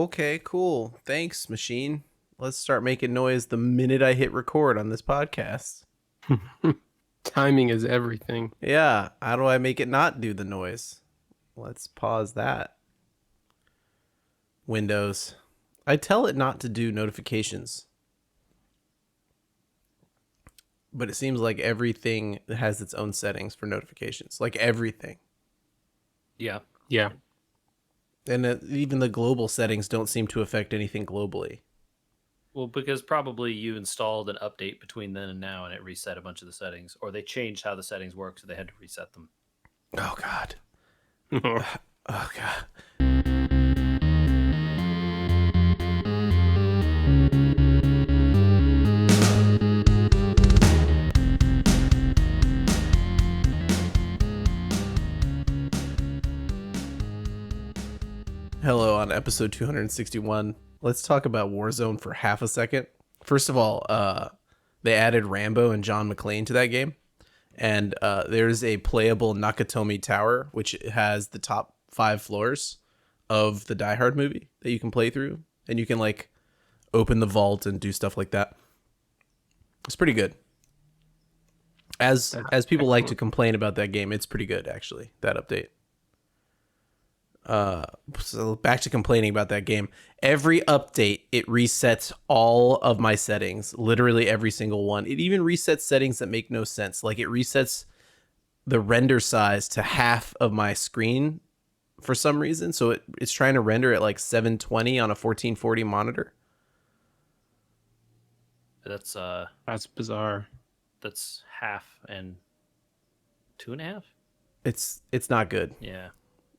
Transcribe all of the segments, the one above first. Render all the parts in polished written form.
Okay, cool. Thanks, machine. Let's start making noise the minute I hit record on this podcast. Timing is everything. Yeah, how do I make it not do the noise? Let's pause that. Windows. I tell it not to do notifications. But it seems like everything has its own settings for notifications. Like everything. Yeah. And even the global settings don't seem to affect anything globally. Well, because probably you installed an update between then and now and it reset a bunch of the settings, or they changed how the settings work, so they had to reset them. Oh, God. Oh, God. Hello, on episode 261. Let's talk about Warzone for half a second. First of all, they added Rambo and John McClane to that game. And there's a playable Nakatomi Tower, which has the top 5 floors of the Die Hard movie that you can play through. And you can, like, open the vault and do stuff like that. It's pretty good. As people like to complain about that game, it's pretty good, actually, that update. So back to complaining about that game. Every update, it resets all of my settings, literally every single one. It even resets settings that make no sense. Like it resets the render size to half of my screen for some reason. So it's trying to render at like 720 on a 1440 monitor. That's bizarre. That's half and 2.5. It's not good. Yeah.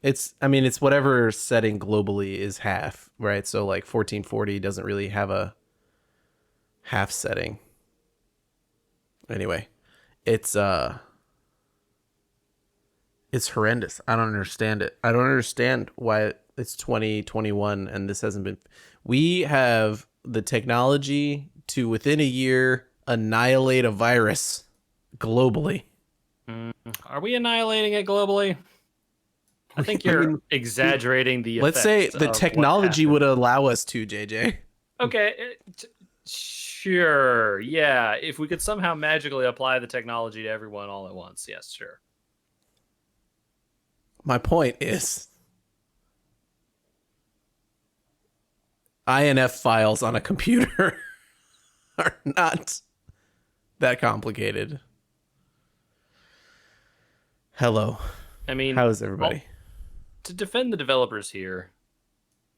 It's whatever setting globally is half, right? So like 1440 doesn't really have a half setting. Anyway, it's horrendous. I don't understand it. I don't understand why it's 2021 and this hasn't been. We have the technology to within a year annihilate a virus globally. Are we annihilating it globally? I think you're exaggerating the Let's say the technology would allow us to, JJ. Okay, sure. Yeah, if we could somehow magically apply the technology to everyone all at once, yes, sure. My point is INF files on a computer are not that complicated. Hello. I mean, how's everybody? To defend the developers here,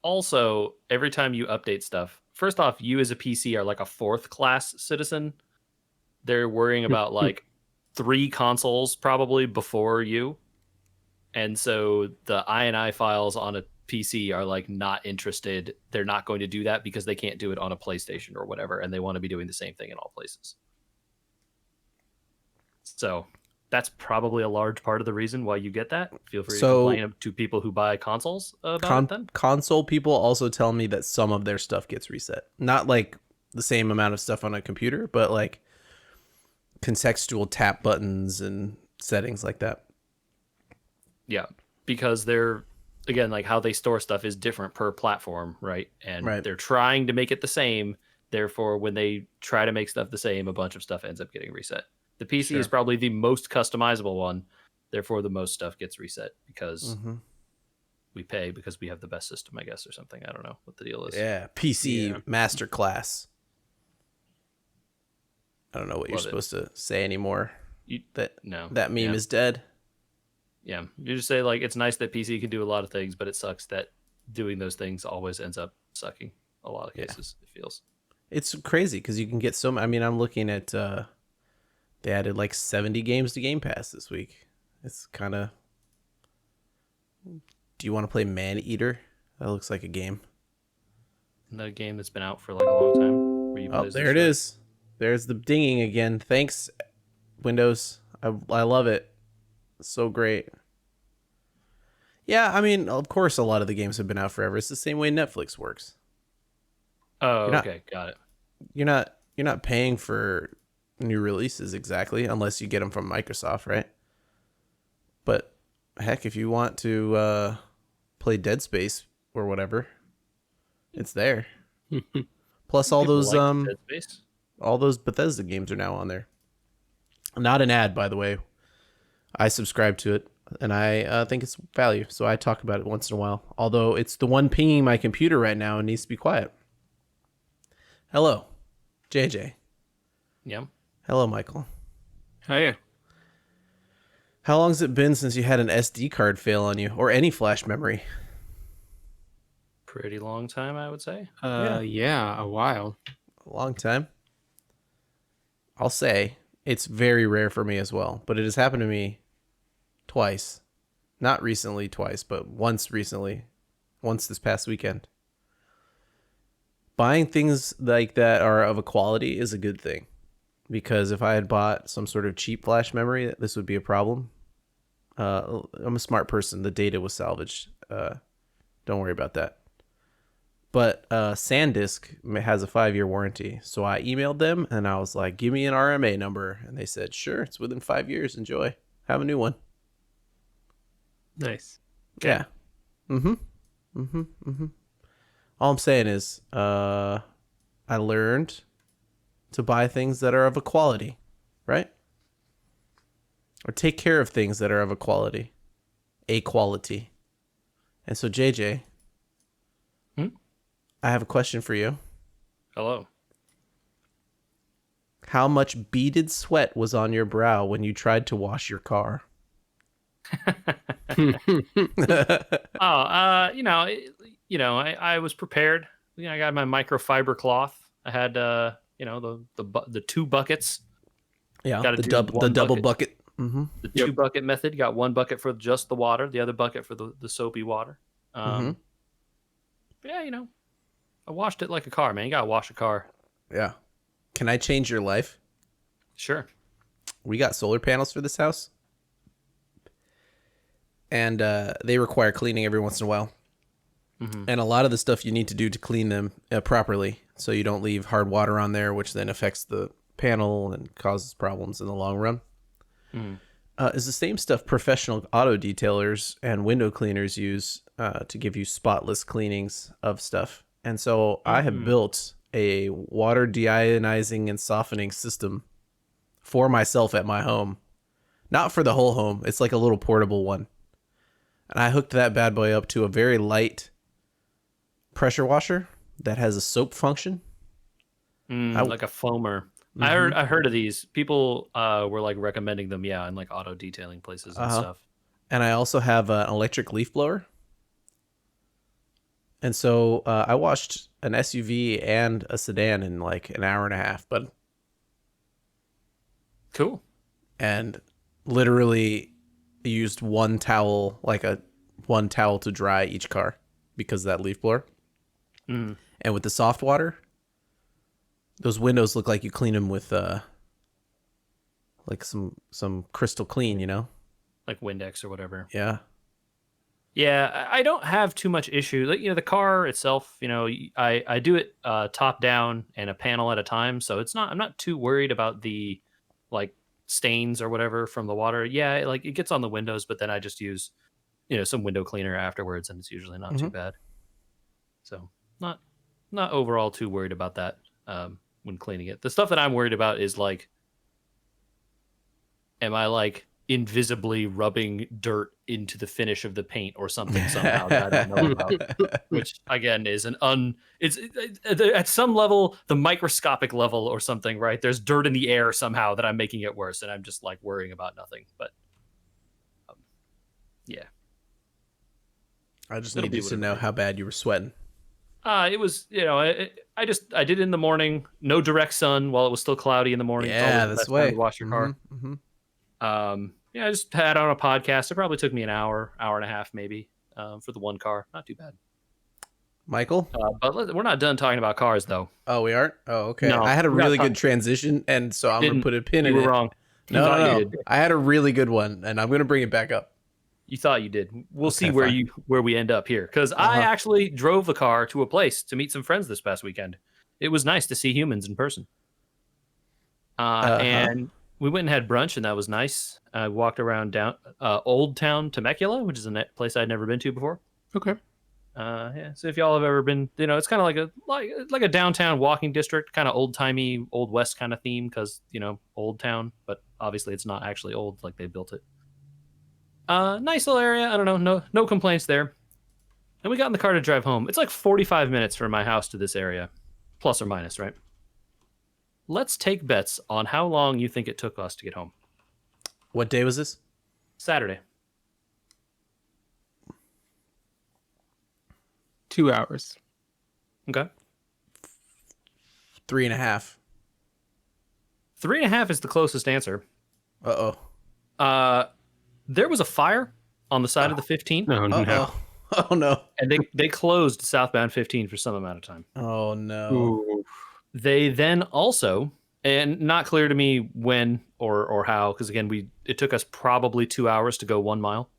also, every time you update stuff, first off, you as a PC are like a 4th class citizen. They're worrying about like 3 consoles probably before you. And so the INI files on a PC are like not interested. They're not going to do that because they can't do it on a PlayStation or whatever. And they want to be doing the same thing in all places. So that's probably a large part of the reason why you get that. Feel free to complain to people who buy consoles about it then. Console people also tell me that some of their stuff gets reset. Not like the same amount of stuff on a computer, but like contextual tap buttons and settings like that. Yeah, because they're, again, like how they store stuff is different per platform, right? And they're trying to make it the same. Therefore, when they try to make stuff the same, a bunch of stuff ends up getting reset. The PC is probably the most customizable one. Therefore, the most stuff gets reset because we pay because we have the best system, I guess, or something. I don't know what the deal is. Yeah, PC masterclass. I don't know what you're supposed to say anymore. That meme is dead. Yeah, you just say like it's nice that PC can do a lot of things, but it sucks that doing those things always ends up sucking. A lot of cases, it feels. It's crazy because you can get so. I mean, I'm looking at. They added like 70 games to Game Pass this week. It's kind of. Do you want to play Maneater? That looks like a game. Isn't that a game that's been out for like a long time? Oh, there it is. There's the dinging again. Thanks, Windows. I love it. It's so great. Yeah, I mean, of course, a lot of the games have been out forever. It's the same way Netflix works. Oh, okay, got it. You're not paying for new releases exactly unless you get them from Microsoft, right? But heck, if you want to play Dead Space or whatever, It's there. Plus all People those like Dead Space. all those Bethesda games are now on there. Not an ad, by the way. I subscribe to it, and I think it's value, so I talk about it once in a while. Although it's the one pinging my computer right now and needs to be quiet. Hello, JJ. Yeah. Hello, Michael. Hey. How long's it been since you had an SD card fail on you, or any flash memory? Pretty long time, I would say. Yeah, a while. A long time. I'll say it's very rare for me as well, but it has happened to me twice. Not recently twice, but once recently. Once this past weekend. Buying things like that are of a quality is a good thing. Because if I had bought some sort of cheap flash memory, this would be a problem. I'm a smart person. The data was salvaged. Don't worry about that. But SanDisk has a 5-year warranty. So I emailed them and I was like, give me an RMA number. And they said, sure, it's within 5 years. Enjoy. Have a new one. Nice. Yeah. All I'm saying is I learned to buy things that are of a quality, right? Or take care of things that are of a quality. A quality. And so, JJ, I have a question for you. Hello. How much beaded sweat was on your brow when you tried to wash your car? I was prepared. I got my microfiber cloth. I had the 2 buckets. Yeah, Gotta the do double one bucket. Mm-hmm. The 2 bucket method. Got 1 bucket for just the water, the other bucket for the soapy water. Yeah, I washed it like a car, man. You gotta wash a car. Yeah. Can I change your life? Sure. We got solar panels for this house. And they require cleaning every once in a while. And a lot of the stuff you need to do to clean them properly, so you don't leave hard water on there, which then affects the panel and causes problems in the long run, is the same stuff professional auto detailers and window cleaners use to give you spotless cleanings of stuff. And so I have built a water deionizing and softening system for myself at my home. Not for the whole home. It's like a little portable one. And I hooked that bad boy up to a very light pressure washer that has a soap function. Like a foamer. I heard of these. People were like recommending them, in like auto detailing places and stuff. And I also have an electric leaf blower. And so I washed an SUV and a sedan in like an hour and a half, but Cool. and literally used one towel to dry each car because of that leaf blower. And with the soft water, those windows look like you clean them with like some crystal clean, Like Windex or whatever. Yeah. Yeah, I don't have too much issue. Like, the car itself, I do it top down and a panel at a time, so I'm not too worried about the like stains or whatever from the water. Yeah, like it gets on the windows, but then I just use some window cleaner afterwards, and it's usually not too bad. So not overall too worried about that when cleaning it. The stuff that I'm worried about is like, am I like invisibly rubbing dirt into the finish of the paint or something somehow that I don't know about? Which again is it's at some level, the microscopic level or something, right? There's dirt in the air somehow that I'm making it worse, and I'm just like worrying about nothing. But yeah, I just need you to know how bad you were sweating. It was, I did it in the morning, no direct sun while it was still cloudy in the morning. Yeah, that's the way. To wash your car. I just had on a podcast. It probably took me an hour and a half maybe for the one car. Not too bad. Michael? But we're not done talking about cars though. Oh, we aren't? Oh, okay. No, I had a really good transition, and so I'm going to put a pin in it. You were wrong. No. I had a really good one, and I'm going to bring it back up. You thought you did. We'll see where we end up here. Because I actually drove the car to a place to meet some friends this past weekend. It was nice to see humans in person. And we went and had brunch, and that was nice. I walked around down Old Town Temecula, which is a place I'd never been to before. Okay. Yeah. So if y'all have ever been, it's kind of like a downtown walking district, kind of old timey, old west kind of theme, because old town, but obviously it's not actually old, like they built it. Nice little area. I don't know, no complaints there. And we got in the car to drive home. It's like 45 minutes from my house to this area, plus or minus, right? Let's take bets on how long you think it took us to get home. What day was this? Saturday. 2 hours. Okay. 3.5. 3.5 is the closest answer. Uh-oh. There was a fire on the side of the 15. No, no. Oh, no. And they closed southbound 15 for some amount of time. Oh, no. Ooh. They then also, and not clear to me when or how, because again, it took us probably 2 hours to go 1 mile.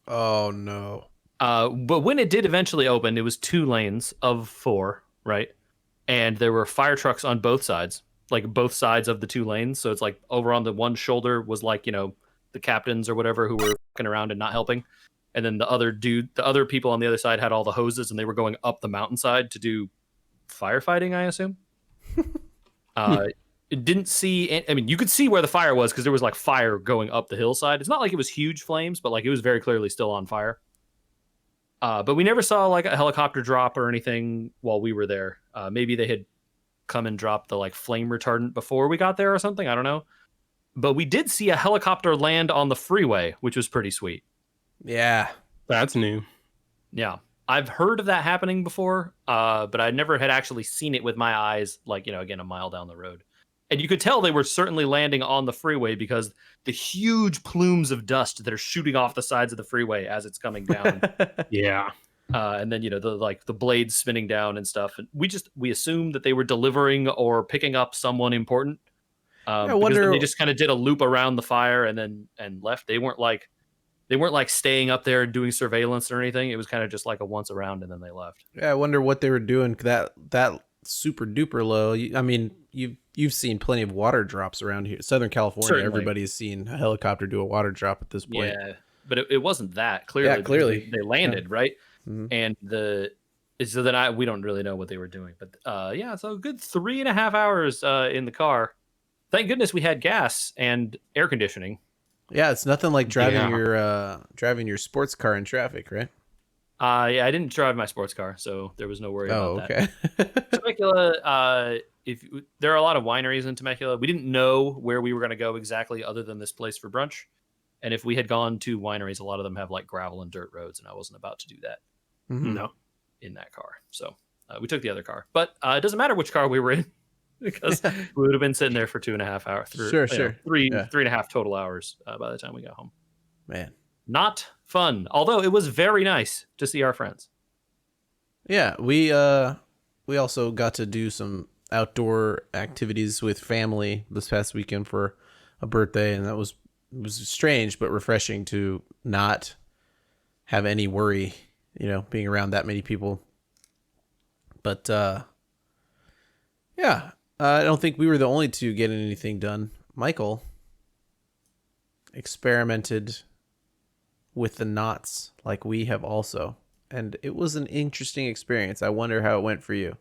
Oh, no. But when it did eventually open, it was 2 lanes of 4, right? And there were fire trucks on both sides, like both sides of the 2 lanes. So it's like over on the one shoulder was like, the captains or whatever who were fucking around and not helping. And then the other people on the other side had all the hoses and they were going up the mountainside to do firefighting, I assume. It didn't see, I mean, you could see where the fire was because there was like fire going up the hillside. It's not like it was huge flames, but like it was very clearly still on fire. But we never saw like a helicopter drop or anything while we were there. Maybe they had come and dropped the like flame retardant before we got there or something. I don't know. But we did see a helicopter land on the freeway, which was pretty sweet. Yeah. That's new. Yeah. I've heard of that happening before, but I never had actually seen it with my eyes, like, again, a mile down the road. And you could tell they were certainly landing on the freeway because the huge plumes of dust that are shooting off the sides of the freeway as it's coming down. Yeah. And then, the blades spinning down and stuff. And we assumed that they were delivering or picking up someone important. I wonder. Because they just kind of did a loop around the fire and left. They weren't like staying up there and doing surveillance or anything. It was kind of just like a once around and then they left. Yeah, I wonder what they were doing. That super duper low. I mean, you've seen plenty of water drops around here, Southern California. Certainly. Everybody's seen a helicopter do a water drop at this point. Yeah, but it wasn't that clearly. Yeah, clearly they landed right, Mm-hmm. and so then we don't really know what they were doing. But so a good 3.5 hours in the car. Thank goodness we had gas and air conditioning. Yeah, it's nothing like driving your sports car in traffic, right? Yeah, I didn't drive my sports car, so there was no worry about okay. that. Temecula, there are a lot of wineries in Temecula. We didn't know where we were going to go exactly other than this place for brunch. And if we had gone to wineries, a lot of them have like gravel and dirt roads, and I wasn't about to do that No. in that car. So we took the other car. But it doesn't matter which car we were in because we would have been sitting there for 2.5 hours. Sure. 3.5 total hours by the time we got home. Man. Not fun, although it was very nice to see our friends. Yeah, we also got to do some outdoor activities with family this past weekend for a birthday, and it was strange but refreshing to not have any worry, being around that many people. But yeah, I don't think we were the only two getting anything done. Michael experimented with the knots like we have also, and it was an interesting experience. I wonder how it went for you.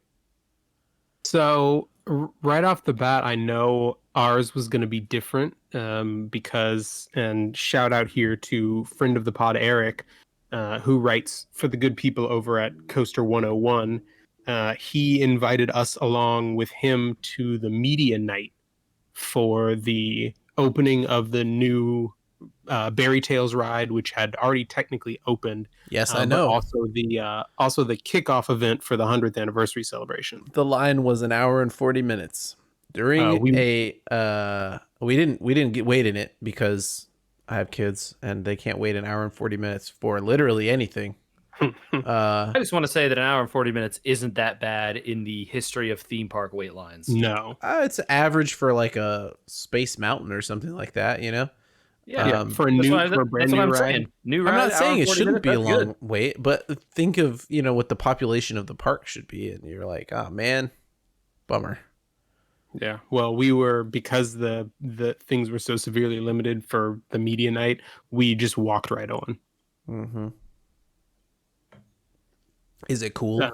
So right off the bat, I know ours was going to be different because, and shout out here to friend of the pod, Eric, who writes for the good people over at Coaster 101. He invited us along with him to the media night for the opening of the new Berry Tales ride, which had already technically opened. Yes, I know. But also the kickoff event for the 100th anniversary celebration. The line was 1 hour and 40 minutes. During we didn't wait in it because I have kids and they can't wait 1 hour and 40 minutes for literally anything. I just want to say that 1 hour and 40 minutes isn't that bad in the history of theme park wait lines. No, it's average for like a Space Mountain or something like that, Yeah, for a brand new ride. Saying. New ride. I'm not saying it shouldn't be a long good. wait, but think of what the population of the park should be, and you're like, oh man, bummer. Yeah, well, we were, because the things were so severely limited for the media night, we just walked right on. Mm-hmm. Is it cool?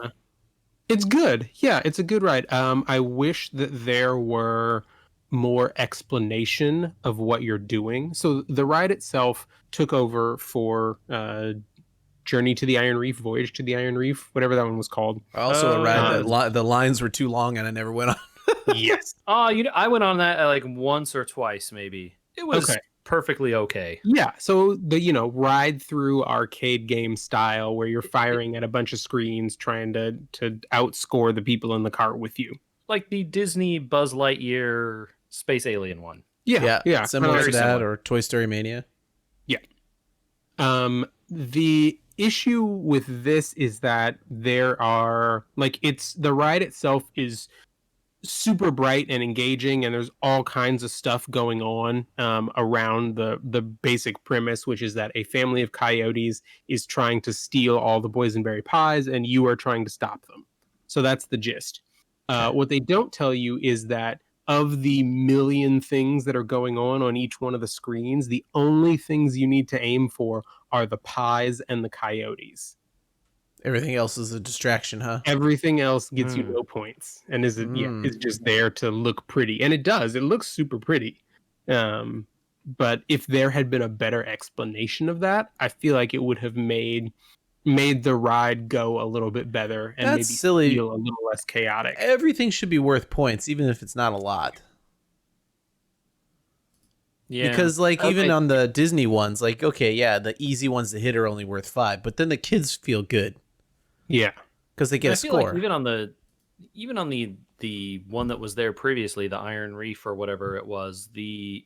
It's good. Yeah, it's a good ride. I wish that there were more explanation of what you're doing. So the ride itself took over for Journey to the Iron Reef, Voyage to the Iron Reef, whatever that one was called. Also, a ride yeah. that the lines were too long and I never went on. Yes. Oh, I went on that like once or twice, maybe. It was Okay. perfectly okay. Yeah, so the ride through arcade game style where you're firing at a bunch of screens trying to outscore the people in the car with you. Like the Disney Buzz Lightyear Space Alien one. Yeah, yeah, similar to very that, similar. or Toy Story Mania. yeah. The issue with this is that there are the ride itself is super bright and engaging, and there's all kinds of stuff going on around the basic premise, which is that a family of coyotes is trying to steal all the boysenberry pies, and you are trying to stop them. So that's the gist. What they don't tell you is that of the million things that are going on each one of the screens, the only things you need to aim for are the pies and the coyotes. Everything else is a distraction, huh? Everything else gets you no points and is just there to look pretty, and it does. It looks super pretty. But if there had been a better explanation of that, I feel like it would have made the ride go a little bit better and That's maybe silly. feel a little less chaotic. Everything should be worth points, even if it's not a lot. Yeah. Because even on the Disney ones, okay, yeah, the easy ones to hit are only worth 5, but then the kids feel good Yeah. because they get I a feel score. like even on the one that was there previously, the Iron Reef or whatever it was, the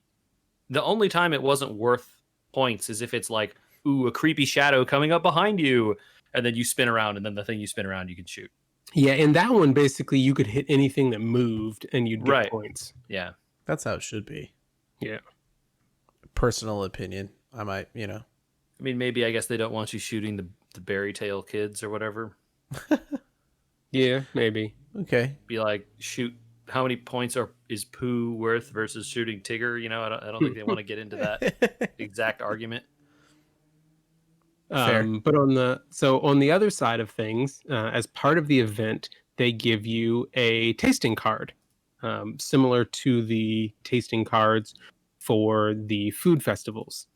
only time it wasn't worth points is if it's like, ooh, a creepy shadow coming up behind you, and then you spin around, and then the thing you spin around you can shoot. Yeah, in that one, basically, you could hit anything that moved and you'd get Right. points. Yeah. That's how it should be. Yeah. Personal opinion. I might, I mean, maybe I guess they don't want you shooting the berry tail kids or whatever. Yeah, maybe. Okay. Be like, shoot, how many points is Pooh worth versus shooting Tigger? I don't think they want to get into that exact argument. Fair. But on the other side of things, as part of the event, they give you a tasting card, similar to the tasting cards for the food festivals.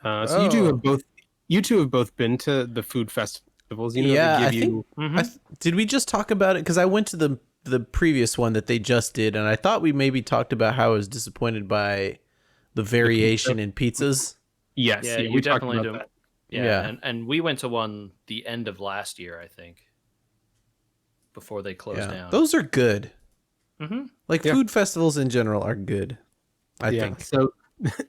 So you two have both been to the food festivals. Yeah, they I give think. you. Did we just talk about it? Because I went to the previous one that they just did, and I thought we maybe talked about how I was disappointed by the variation in pizzas. Yes, Yeah, you we talked definitely about don't. that. Yeah. And we went to one the end of last year, I think, before they closed down. Those are good. Mm-hmm. Food festivals in general are good, I think. So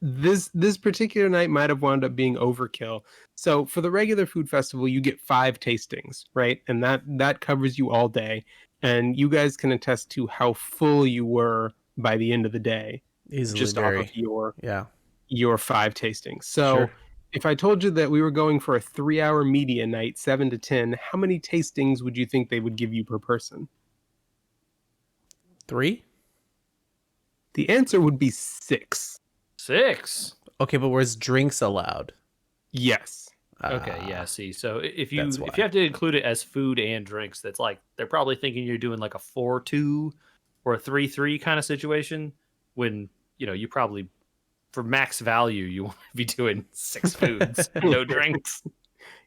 this particular night might have wound up being overkill. So for the regular food festival, you get 5 tastings, right? And that covers you all day. And you guys can attest to how full you were by the end of the day, Easily just off of your 5 tastings. So Sure. if I told you that we were going for a 3-hour media night, 7 to 10, how many tastings would you think they would give you per person? 3? The answer would be 6. 6. Okay, but where's drinks allowed? Yes. Okay, yeah. See, so if you that's why. have to include it as food and drinks, that's like they're probably thinking you're doing like a 4-2 or a 3-3 kind of situation. When you probably for max value you want to be doing 6 foods, no drinks.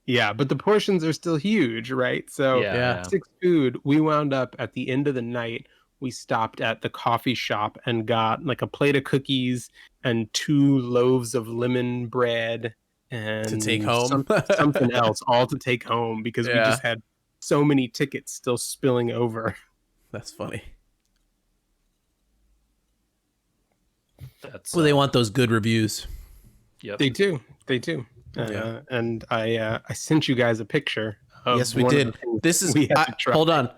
Yeah, but the portions are still huge, right? So Yeah. 6 food. We wound up at the end of the night. We stopped at the coffee shop and got like a plate of cookies and 2 loaves of lemon bread and To take home? something else, all to take home because we just had so many tickets still spilling over. That's funny. That's Well, they want those good reviews. Yep. They do. Yeah. And I sent you guys a picture. Yes, we did. This is hold on.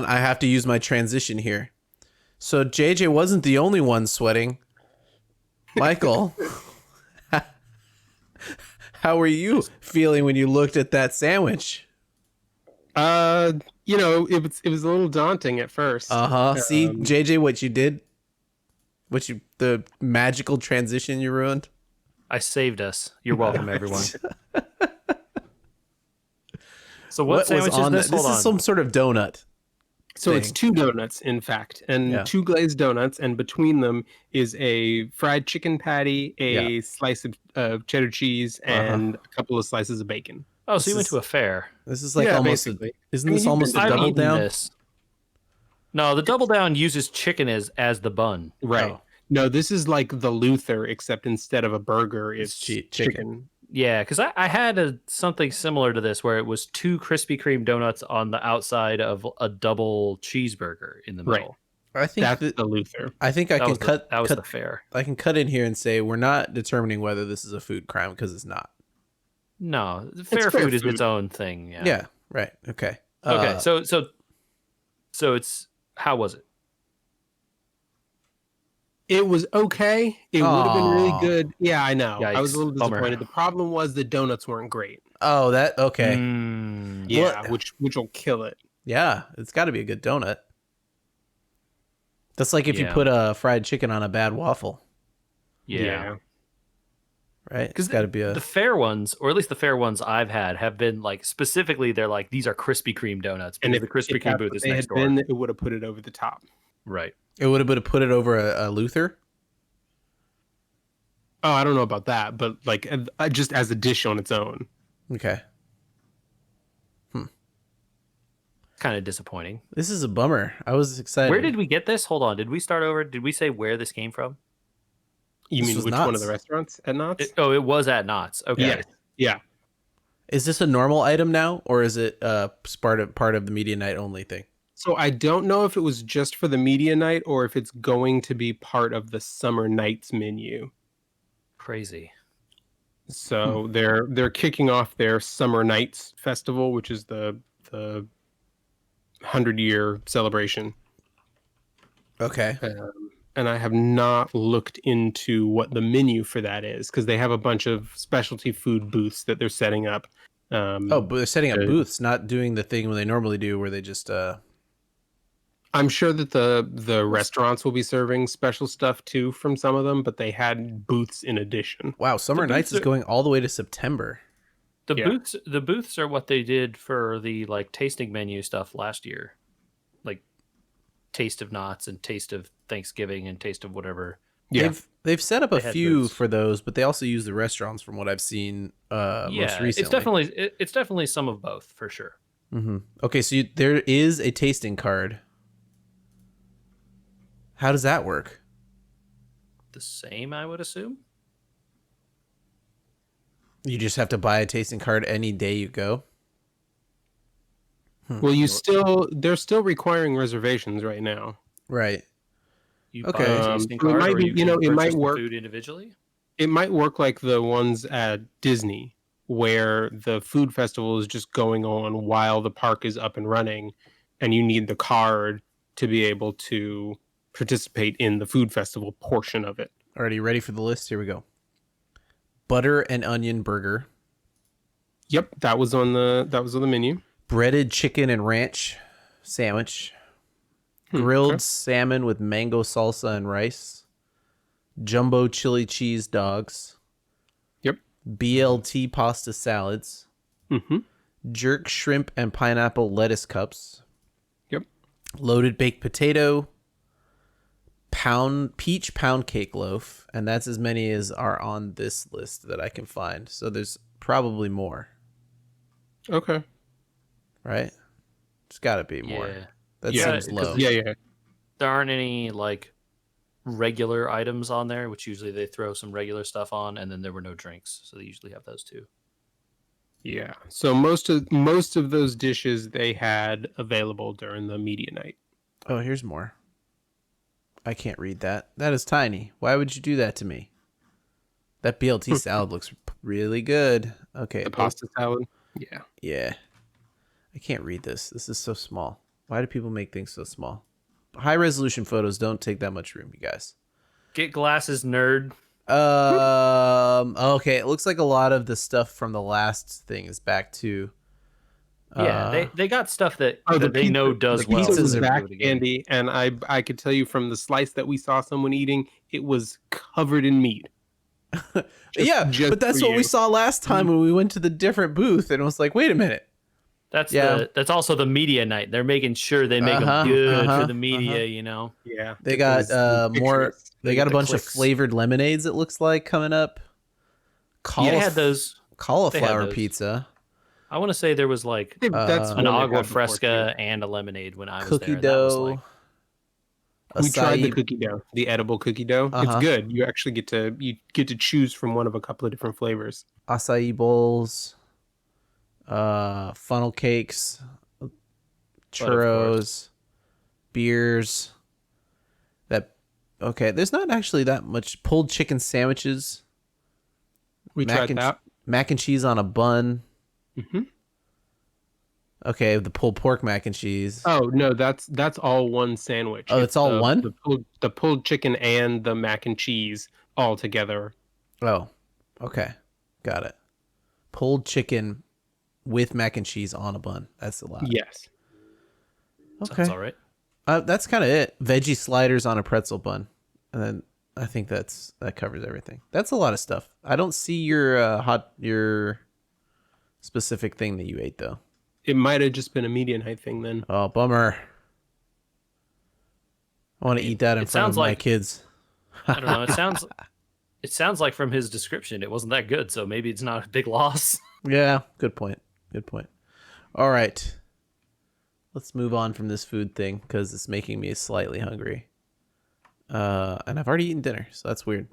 I have to use my transition here. So JJ wasn't the only one sweating. Michael, how were you feeling when you looked at that sandwich? It was a little daunting at first. See, JJ, what you did? The magical transition you ruined? I saved us. You're welcome, everyone. So what sandwich is this? This Hold is on. some sort of donut. So it's thing. 2 donuts, in fact, and Yeah. 2 glazed donuts, and between them is a fried chicken patty, a slice of cheddar cheese, and a couple of slices of bacon. Oh, This so you went is- to a fair. This is like Yeah, almost basically. isn't I mean, this you've almost been- a I've double eaten down? this. No, the double down uses chicken as the bun. Right. Oh. No, this is like the Luther, except instead of a burger, It's it's chicken. Yeah, because I had something similar to this where it was 2 Krispy Kreme donuts on the outside of a double cheeseburger in the Right. middle. I think That's that the Luther. I think I That can was cut that was cut the fair. I can cut in here and say we're not determining whether this is a food crime because it's not. No, fair fair food is food. its own thing. Yeah. Yeah. Right. Okay. Okay. So it's how was it? It was okay. It would have been really Aw. good. Yeah, I know. I was a Yikes. little Bummer. disappointed. The problem was the donuts weren't great. Oh, that okay. Mm, Yeah, What- which will kill it. Yeah, it's got to be a good donut. That's like if you Yeah. put a fried chicken on a bad waffle, yeah. right? Because It's got to be a the fair ones, or at least the fair ones I've had, have been like specifically they're like these are Krispy Kreme donuts And because if the Krispy if Kreme that's booth what is they next had door. been, it would have put it over the top. Right. It would have put it over a Luther. Oh, I don't know about that, but like just as a dish on its own. Okay. Kind of disappointing. This is a bummer. I was excited. Where did we get this? Hold on. Did we start over? Did we say where this came from? You This mean was which one of Knott's. the restaurants at Knott's? It was at Knott's. Okay. Yes. Yeah. Is this a normal item now, or is it part of the media night only thing? So I don't know if it was just for the media night or if it's going to be part of the summer nights menu. Crazy. So they're kicking off their summer nights festival, which is the 100-year celebration. Okay. And I have not looked into what the menu for that is because they have a bunch of specialty food booths that they're setting up. But they're setting up uh, booths, not doing the thing when they normally do, where they just I'm sure that the restaurants will be serving special stuff too from some of them, but they had booths in addition. wow. Summer The Nights booths is going all the way to September. Yeah. The booths are what they did for the like tasting menu stuff last year. Like Taste of Knott's and Taste of Thanksgiving and Taste of whatever. Yeah. They've set up a They had few booths. for those, but they also use the restaurants from what I've seen most recently. it's definitely some of both for sure. Mm-hmm. Okay, so there is a tasting card. How does that work? The same, I would assume. You just have to buy a tasting card any day you go. Well, they're still requiring reservations right now. Right. You Okay. buy a tasting So it card, might or be- you you know, can it might purchase the work. food individually. It might work like the ones at Disney, where the food festival is just going on while the park is up and running, and you need the card to be able to participate in the food festival portion of it. Already ready for the list? Here we go. Butter and onion burger, Yep, that was on the menu. breaded chicken and ranch sandwich, grilled okay. salmon with mango salsa and rice, jumbo chili cheese dogs, Yep. BLT pasta salads, Mm-hmm. jerk shrimp and pineapple lettuce cups, Yep. loaded baked potato, peach pound cake loaf, and that's as many as are on this list that I can find. So there's probably more, Okay. right? There's got to be more. Yeah. That Yeah, seems 'cause low. Yeah. There aren't any like regular items on there, which usually they throw some regular stuff on, and then there were no drinks, so they usually have those too. Yeah. So most of those dishes they had available during the media night. Oh, here's more. I can't read that. That is tiny. Why would you do that to me? That BLT salad looks really good. Okay. The pasta salad. Yeah. Yeah. I can't read this. This is so small. Why do people make things so small? High resolution photos don't take that much room, you guys. Get glasses, nerd. Okay, it looks like a lot of the stuff from the last thing is back to Yeah, they got stuff that, Oh, that they know does the well. pizzas Pizza was are back, Do it again. Andy, and I could tell you from the slice that we saw someone eating, it was covered in meat. yeah, just but that's for what we you. saw last time when we went to the different booth and it was like, wait a minute. That's also the media night. They're making sure they make them good for the media, you know. Yeah. They get got those more. pictures. They got a the bunch of clicks. flavored lemonades. It looks like coming up. Yeah, they had those. Cauliflower those. pizza. I want to say there was like That's an one they've agua had before, fresca too. and a lemonade when I was Cookie there. And that was like, dough. We tried the Acai. cookie dough, the edible cookie dough. It's good. You actually get to choose from one of a couple of different flavors. Acai bowls. Funnel cakes. Churros. Beers. Okay, there's not actually that much. Pulled chicken sandwiches. We tried that. Mac and cheese on a bun. Mm-hmm. Okay, the pulled pork mac and cheese. Oh no, that's all one sandwich. Oh, it's all one? The pulled chicken and the mac and cheese all together. Oh, okay, got it. Pulled chicken with mac and cheese on a bun. That's a lot. Yes. Okay, that's all right. That's kind of it. Veggie sliders on a pretzel bun, and then I think that covers everything. That's a lot of stuff. I don't see your specific thing that you ate though. It might have just been a media night thing then. Oh, bummer. I want to eat that in front of my kids. I don't know. It sounds like from his description, it wasn't that good. So maybe it's not a big loss. Yeah, good point. Good point. All right. Let's move on from this food thing because it's making me slightly hungry. And I've already eaten dinner, so that's weird.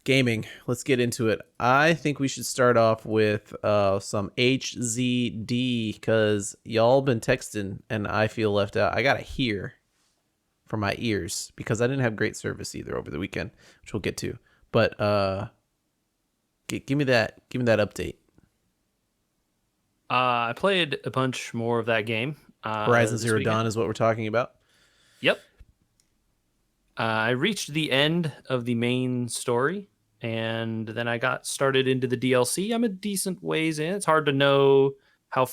Gaming. Let's get into it. I think we should start off with some HZD because y'all been texting and I feel left out. I gotta hear from my ears because I didn't have great service either over the weekend, which we'll get to. But give me that update. I played a bunch more of that game. Horizon Zero Dawn is what we're talking about. Yep. I reached the end of the main story, and then I got started into the DLC. I'm a decent ways in. It's hard to know how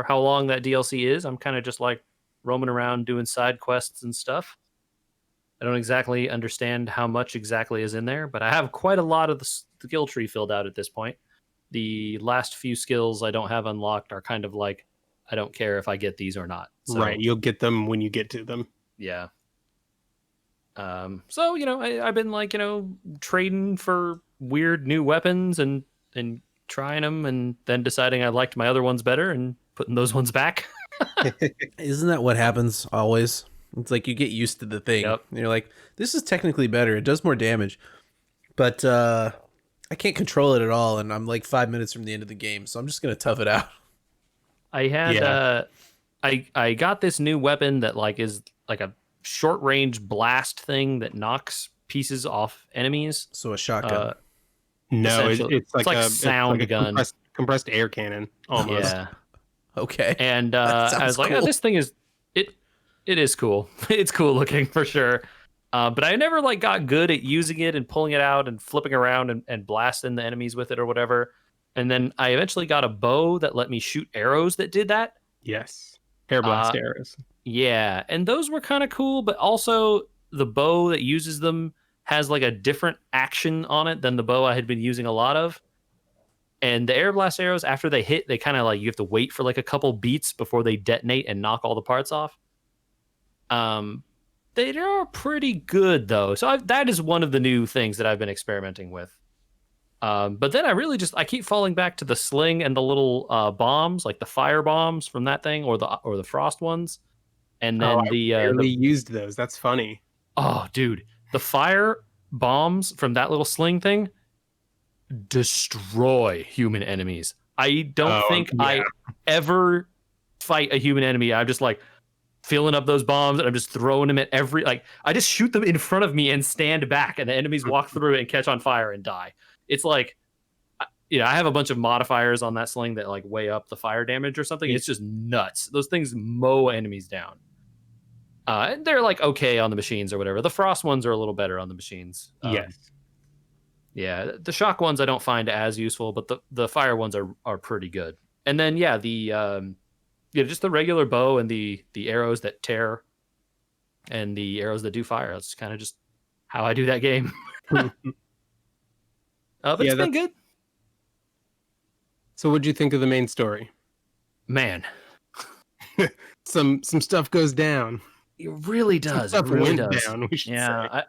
long that DLC is. I'm kind of just like roaming around doing side quests and stuff. I don't exactly understand how much exactly is in there, but I have quite a lot of the skill tree filled out at this point. The last few skills I don't have unlocked are kind of like, I don't care if I get these or not. So, right, you'll get them when you get to them. Yeah. So, I've been like, trading for weird new weapons and trying them and then deciding I liked my other ones better and putting those ones back. Isn't that what happens always? It's like you get used to the thing. Yep. And you're like, this is technically better. It does more damage. But I can't control it at all. And I'm like 5 minutes from the end of the game. So I'm just going to tough it out. I had, I got this new weapon that like is like a short range blast thing that knocks pieces off enemies. So a shotgun. No, it's like a sound it's like gun. a compressed air cannon almost. Yeah. Okay. And I was like, cool. oh, this thing is it is cool. It's cool looking for sure. But I never like got good at using it and pulling it out and flipping around and blasting the enemies with it or whatever. And then I eventually got a bow that let me shoot arrows that did that. Yes. Hair blast arrows. Yeah, and those were kind of cool, but also the bow that uses them has like a different action on it than the bow I had been using a lot of. And the air blast arrows, after they hit, they kind of like you have to wait for like a couple beats before they detonate and knock all the parts off. They are pretty good though, so that is one of the new things that I've been experimenting with. But then I keep falling back to the sling and the little bombs, like the fire bombs from that thing, or the frost ones. And then I rarely used those. That's funny. Oh, dude, the fire bombs from that little sling thing destroy human enemies. I don't think I ever fight a human enemy. I'm just like filling up those bombs and I'm just throwing them at I just shoot them in front of me and stand back, and the enemies walk through it and catch on fire and die. It's like, I have a bunch of modifiers on that sling that like weigh up the fire damage or something. It's just nuts. Those things mow enemies down. And they're like okay on the machines or whatever. The frost ones are a little better on the machines. Yes. Yeah, the shock ones I don't find as useful, but the fire ones are pretty good. And then just the regular bow and the arrows that tear and the arrows that do fire. That's kind of just how I do that game. But it's been good. So what'd you think of the main story? Man, Some stuff goes down. it really Some does. It stuff really went does. down, we should Yeah,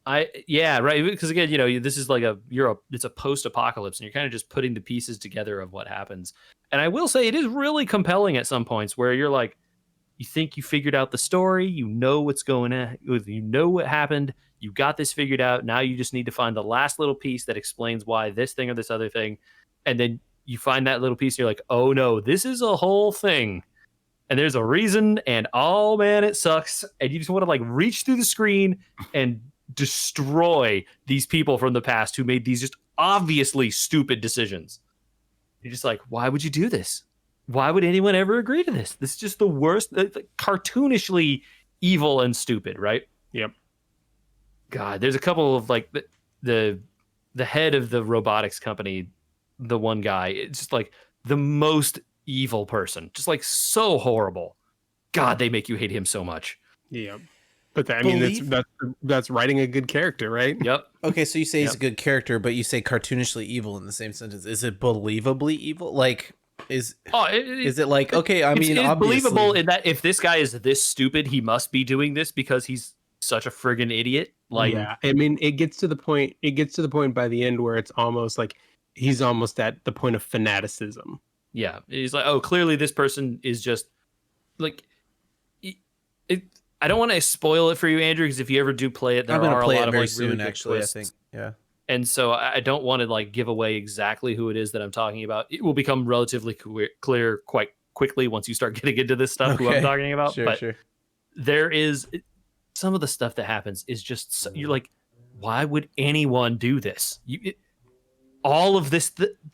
say. yeah, right. Because again, this is like it's a post-apocalypse, and you're kind of just putting the pieces together of what happens. And I will say, it is really compelling at some points where you're like, you think you figured out the story, you know what's going on, you know what happened, you got this figured out. Now you just need to find the last little piece that explains why this thing or this other thing, and then you find that little piece, and you're like, oh no, this is a whole thing. And there's a reason, and oh man, it sucks. And you just want to like reach through the screen and destroy these people from the past who made these just obviously stupid decisions. You're just like, why would you do this? Why would anyone ever agree to this? This is just the worst, cartoonishly evil and stupid, right? Yep. God, there's a couple of like the head of the robotics company, the one guy, it's just like the most evil person, just like so horrible. God, they make you hate him so much. Yeah. But I mean, that's writing a good character, right? Yep. Okay, so you say he's a good character, but you say cartoonishly evil in the same sentence. Is it believably evil? Like, is it like, okay, I mean, it's obviously believable in that if this guy is this stupid, he must be doing this because he's such a friggin' idiot. Like, yeah, I mean, it gets to the point. It gets to the point by the end where it's almost like he's almost at the point of fanaticism. yeah, he's like, oh, clearly this person is just like it. I don't want to spoil it for you, Andrew, because if you ever do play it, there are a lot of like soon, really good actually. twists. I think, yeah. And so I don't want to like give away exactly who it is that I'm talking about. It will become relatively clear quite quickly once you start getting into this stuff. Who I'm talking about, Sure, but sure. there is some of the stuff that happens is just you're like, why would anyone do this? All of this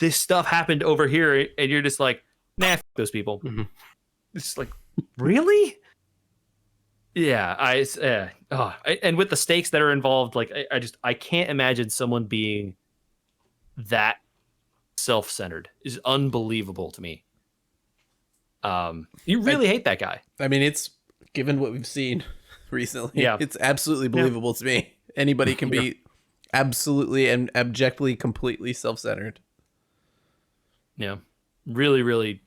stuff happened over here, and you're just like, nah, f those people. Mhm. It's like, really? Yeah, and with the stakes that are involved, like I can't imagine someone being that self-centered. Is unbelievable to me. You really hate that guy. I mean, it's given what we've seen recently. Yeah. It's absolutely believable to me. Anybody can be absolutely and abjectly, completely self-centered. Yeah, really, really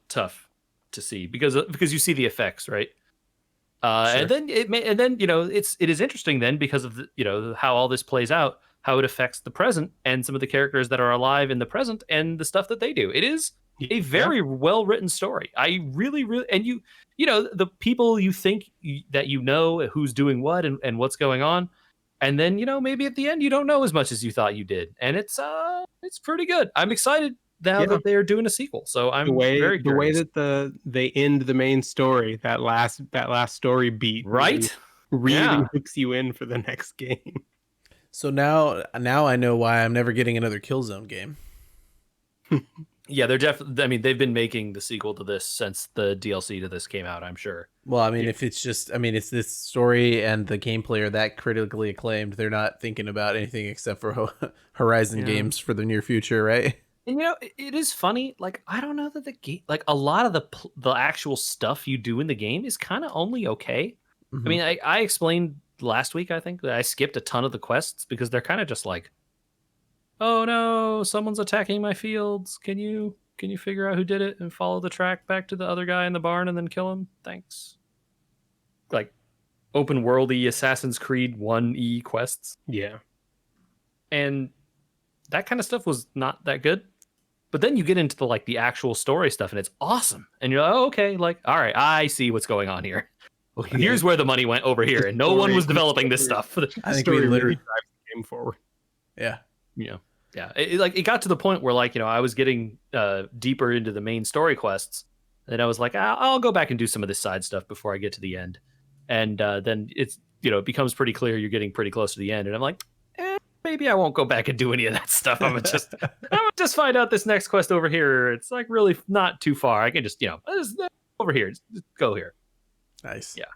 tough to see because you see the effects, right? And then it is interesting then because of how all this plays out, how it affects the present and some of the characters that are alive in the present and the stuff that they do. It is a very well written story. I really, really, and the people you think that who's doing what and what's going on, and then maybe at the end you don't know as much as you thought you did, and it's pretty good. I'm excited now that they are doing a sequel, so I'm very curious. The way that they end the main story, that last story beat, right, really hooks you in for the next game. So now I know why I'm never getting another Killzone game. Yeah, they're definitely. I mean, they've been making the sequel to this since the DLC to this came out, I'm sure. Well, I mean, if it's just, I mean, it's this story and the gameplay are that critically acclaimed, they're not thinking about anything except for Horizon games for the near future, right? And it is funny. Like, I don't know that the game, like a lot of the actual stuff you do in the game is kind of only okay. Mm-hmm. I mean, I explained last week, I think, that I skipped a ton of the quests because they're kind of just like, oh no, someone's attacking my fields. Can you figure out who did it and follow the track back to the other guy in the barn and then kill him? Thanks. Like open worldy Assassin's Creed 1E quests. Yeah. And that kind of stuff was not that good. But then you get into the actual story stuff and it's awesome. And you're like, oh, okay, like, all right, I see what's going on here. Well, here's where the money went over here, and no one was developing this stuff. I think we literally drives the game forward. Yeah. Yeah. Yeah. It got to the point where I was getting deeper into the main story quests, and I was like, I'll go back and do some of this side stuff before I get to the end. And then it's it becomes pretty clear you're getting pretty close to the end, and I'm like, maybe I won't go back and do any of that stuff. I'm gonna just find out this next quest over here. It's like really not too far. I can just over here, just go here. Nice. Yeah.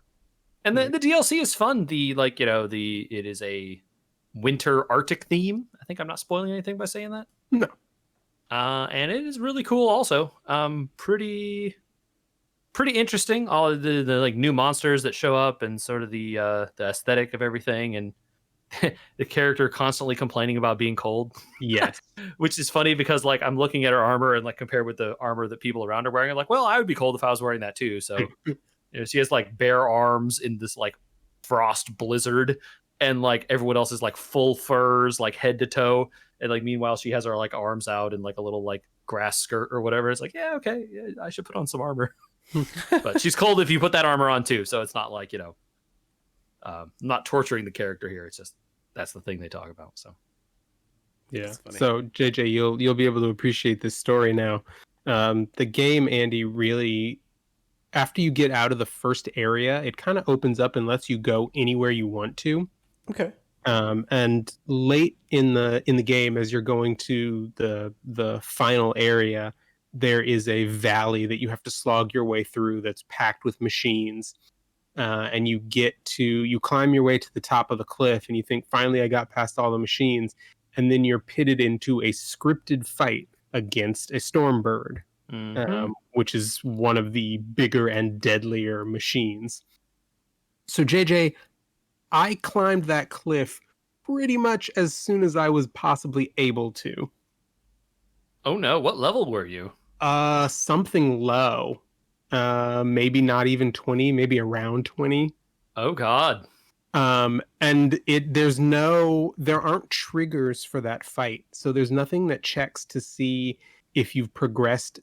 And the DLC is fun. It is a winter Arctic theme. I think I'm not spoiling anything by saying that. No. And it is really cool also. Pretty interesting. All of the new monsters that show up and sort of the aesthetic of everything. And the character constantly complaining about being cold, Yes. which is funny because like I'm looking at her armor and like compared with the armor that people around her wearing, I'm like, well, I would be cold if I was wearing that too. So she has like bare arms in this like frost blizzard, and like everyone else is like full furs, like head to toe, and like meanwhile she has her like arms out in like a little like grass skirt or whatever. It's like, yeah, okay, yeah, I should put on some armor. But she's cold if you put that armor on too, so it's not like, I'm not torturing the character here. It's just that's the thing they talk about. So Yeah. So JJ, you'll be able to appreciate this story now. The game, Andy, really, after you get out of the first area, it kind of opens up and lets you go anywhere you want to. Okay. And late in the game, as you're going to the final area, there is a valley that you have to slog your way through that's packed with machines. And you climb your way to the top of the cliff, and you think, finally, I got past all the machines. And then you're pitted into a scripted fight against a Stormbird, which is one of the bigger and deadlier machines. So, JJ, I climbed that cliff pretty much as soon as I was possibly able to. Oh no, what level were you? Something low. Maybe not even 20, maybe around 20. Oh god. And there aren't triggers for that fight. So there's nothing that checks to see if you've progressed,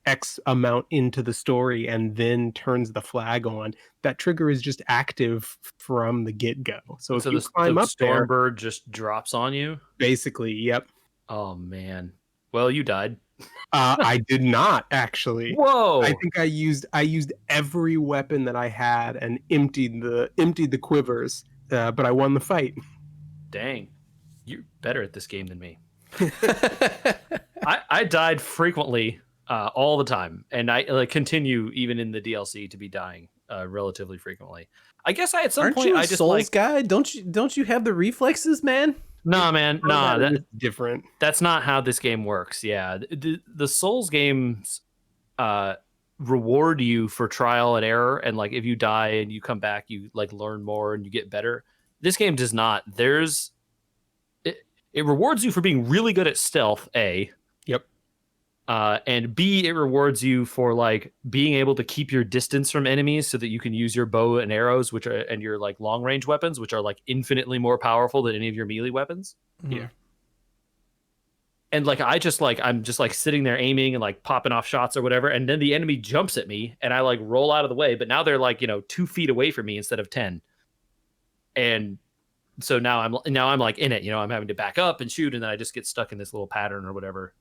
X amount into the story and then turns the flag on. That trigger is just active from the get-go. So if you climb up there, Stormbird just drops on you? Basically, yep. Oh man. Well, you died. I did not actually. Whoa! I think I used every weapon that I had and emptied the quivers, but I won the fight. Dang, you're better at this game than me. I died frequently, all the time, and I continue even in the DLC to be dying relatively frequently. I guess at some point I just Souls guy. Don't you have the reflexes, man? Nah, man, nah. That's different. That's not how this game works. Yeah, the Souls games reward you for trial and error, and like if you die and you come back, you like learn more and you get better. This game does not. It rewards you for being really good at stealth. A. Yep. And B, it rewards you for like being able to keep your distance from enemies so that you can use your bow and arrows, and your like long range weapons, which are like infinitely more powerful than any of your melee weapons. Yeah. And like I'm just like sitting there aiming and like popping off shots or whatever, and then the enemy jumps at me and I like roll out of the way, but now they're like 2 feet away from me instead of 10. And so now I'm like in it, I'm having to back up and shoot, and then I just get stuck in this little pattern or whatever.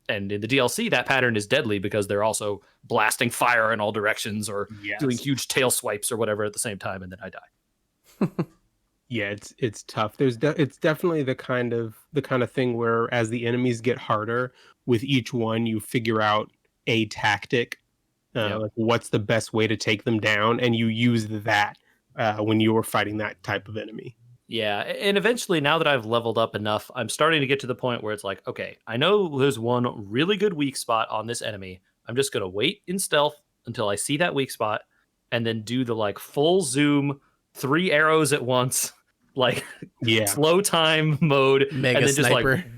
And in the DLC, that pattern is deadly because they're also blasting fire in all directions or doing huge tail swipes or whatever at the same time, and then I die. Yeah, it's tough. It's definitely the kind of thing where as the enemies get harder, with each one you figure out a tactic, like what's the best way to take them down, and you use that when you are fighting that type of enemy. Yeah, and eventually, now that I've leveled up enough, I'm starting to get to the point where it's like, okay, I know there's one really good weak spot on this enemy. I'm just going to wait in stealth until I see that weak spot, and then do the like full zoom, 3 arrows at once, like slow time mode, Mega and then sniper. just like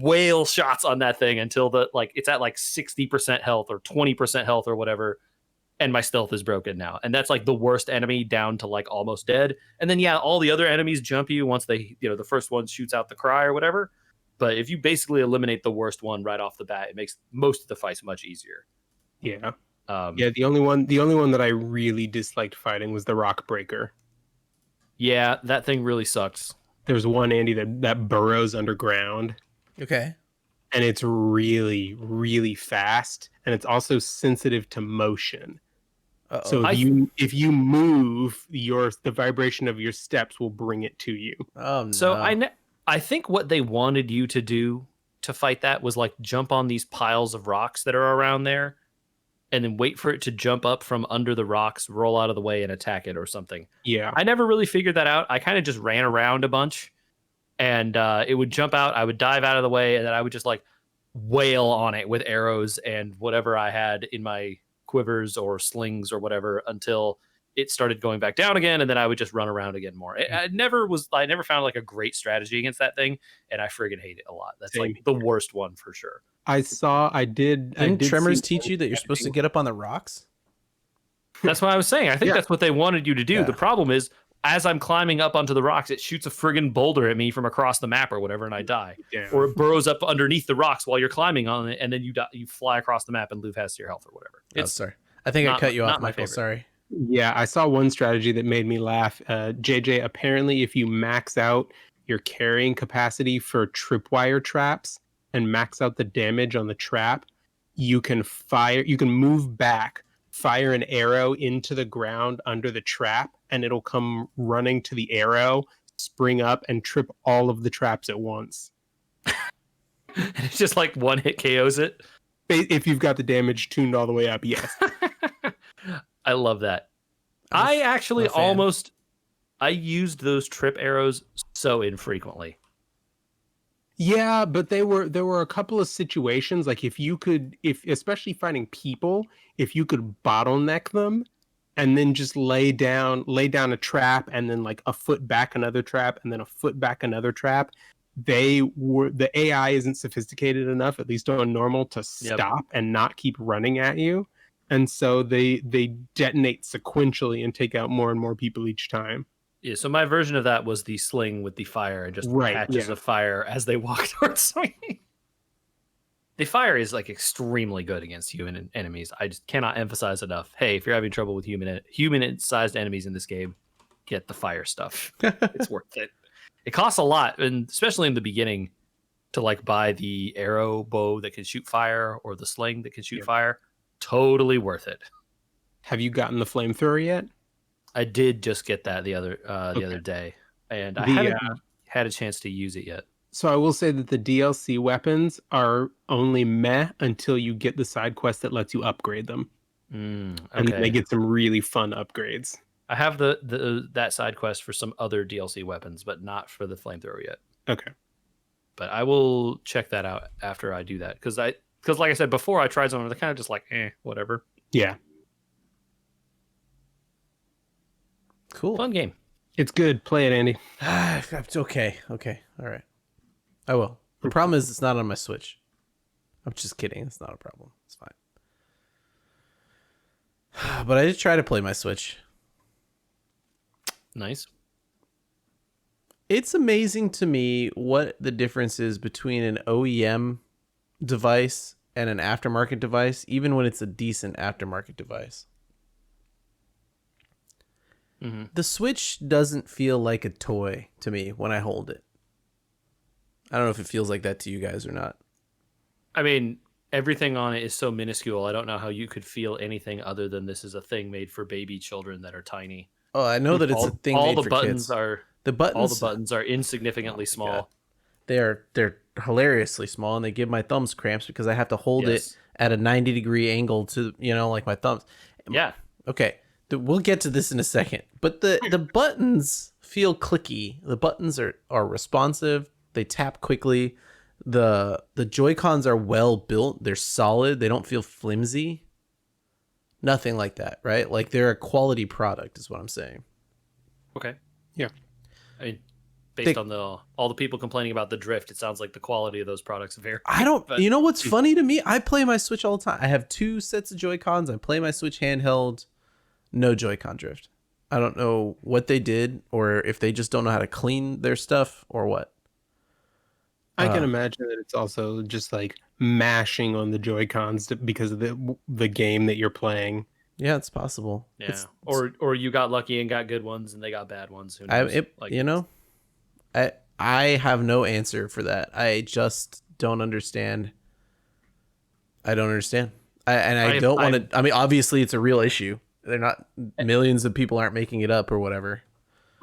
whale shots on that thing until it's at like 60% health or 20% health or whatever. And my stealth is broken now. And that's like the worst enemy down to like almost dead. And then, all the other enemies jump you once they, the first one shoots out the cry or whatever. But if you basically eliminate the worst one right off the bat, it makes most of the fights much easier. Yeah. The only one that I really disliked fighting was the Rock Breaker. Yeah, that thing really sucks. There's one, Andy, that burrows underground. Okay. And it's really, really fast. And it's also sensitive to motion. Uh-oh. So if you move, the vibration of your steps will bring it to you. Oh no. So I think what they wanted you to do to fight that was like jump on these piles of rocks that are around there, and then wait for it to jump up from under the rocks, roll out of the way, and attack it or something. Yeah. I never really figured that out. I kind of just ran around a bunch, and it would jump out. I would dive out of the way, and then I would just like wail on it with arrows and whatever I had in my quivers or slings or whatever until it started going back down again, and then I would just run around again more. I never found like a great strategy against that thing, and I friggin' hate it a lot. That's Same like the worst one for sure. Didn't Tremors see teach you that you're supposed to get up on the rocks? That's what I was saying. I think Yeah. that's what they wanted you to do. Yeah. The problem is, as I'm climbing up onto the rocks, it shoots a friggin' boulder at me from across the map or whatever, and I die. Yeah. Or it burrows up underneath the rocks while you're climbing on it, and then you die, you fly across the map and lose half your health or whatever. Oh, sorry. I think I cut you off, Michael. Sorry. Yeah, I saw one strategy that made me laugh. JJ, apparently if you max out your carrying capacity for tripwire traps and max out the damage on the trap, you can move back, fire an arrow into the ground under the trap, and it'll come running to the arrow, spring up, and trip all of the traps at once. And it's just like one hit KOs it. If you've got the damage tuned all the way up, yes. I love that. I used those trip arrows so infrequently. Yeah, but there were a couple of situations, like if especially finding people, if you could bottleneck them and then just lay down a trap and then like a foot back another trap and then a foot back another trap, the AI isn't sophisticated enough, at least on normal, to stop and not keep running at you. And so they detonate sequentially and take out more and more people each time. Yeah, so my version of that was the sling with the fire and just patches of fire as they walk towards me. The fire is like extremely good against human enemies. I just cannot emphasize enough. Hey, if you're having trouble with human-sized enemies in this game, get the fire stuff. It's worth it. It costs a lot, and especially in the beginning, to like buy the arrow bow that can shoot fire or the sling that can shoot fire. Totally worth it. Have you gotten the flamethrower yet? I did just get that the other day, and I haven't had a chance to use it yet. So I will say that the DLC weapons are only meh until you get the side quest that lets you upgrade them. Okay. And they get some really fun upgrades. I have that side quest for some other DLC weapons, but not for the flamethrower yet. Okay. But I will check that out after I do that, because like I said before, I tried some, they're kind of just like, whatever. Yeah. Cool. Fun game. It's good. Play it, Andy. It's okay. Okay. All right. I will. The problem is it's not on my Switch. I'm just kidding. It's not a problem. It's fine. But I did try to play my Switch. Nice. It's amazing to me what the difference is between an OEM device and an aftermarket device, even when it's a decent aftermarket device. Mm-hmm. The Switch doesn't feel like a toy to me when I hold it. I don't know if it feels like that to you guys or not. I mean, everything on it is so minuscule. I don't know how you could feel anything other than this is a thing made for baby children that are tiny. Oh, I know that it's a thing made for kids. All the buttons are insignificantly small. God. They're hilariously small, and they give my thumbs cramps because I have to hold it at a 90-degree angle to, like my thumbs. Yeah. Okay. We'll get to this in a second. But the buttons feel clicky. The buttons are responsive. They tap quickly. The Joy-Cons are well built. They're solid. They don't feel flimsy. Nothing like that, right? Like they're a quality product is what I'm saying. Okay. Yeah. I mean, based on all the people complaining about the drift, it sounds like the quality of those products vary. You know what's funny to me? I play my Switch all the time. I have 2 sets of Joy-Cons. I play my Switch handheld. No Joy-Con drift. I don't know what they did, or if they just don't know how to clean their stuff, or what. I can imagine that it's also just like mashing on the Joy-Cons because of the game that you're playing. Yeah, it's possible. Yeah, or you got lucky and got good ones, and they got bad ones. Who knows? I have no answer for that. I just don't understand. I don't understand. I don't want to. I mean, obviously, it's a real issue. They're not, millions of people aren't making it up or whatever.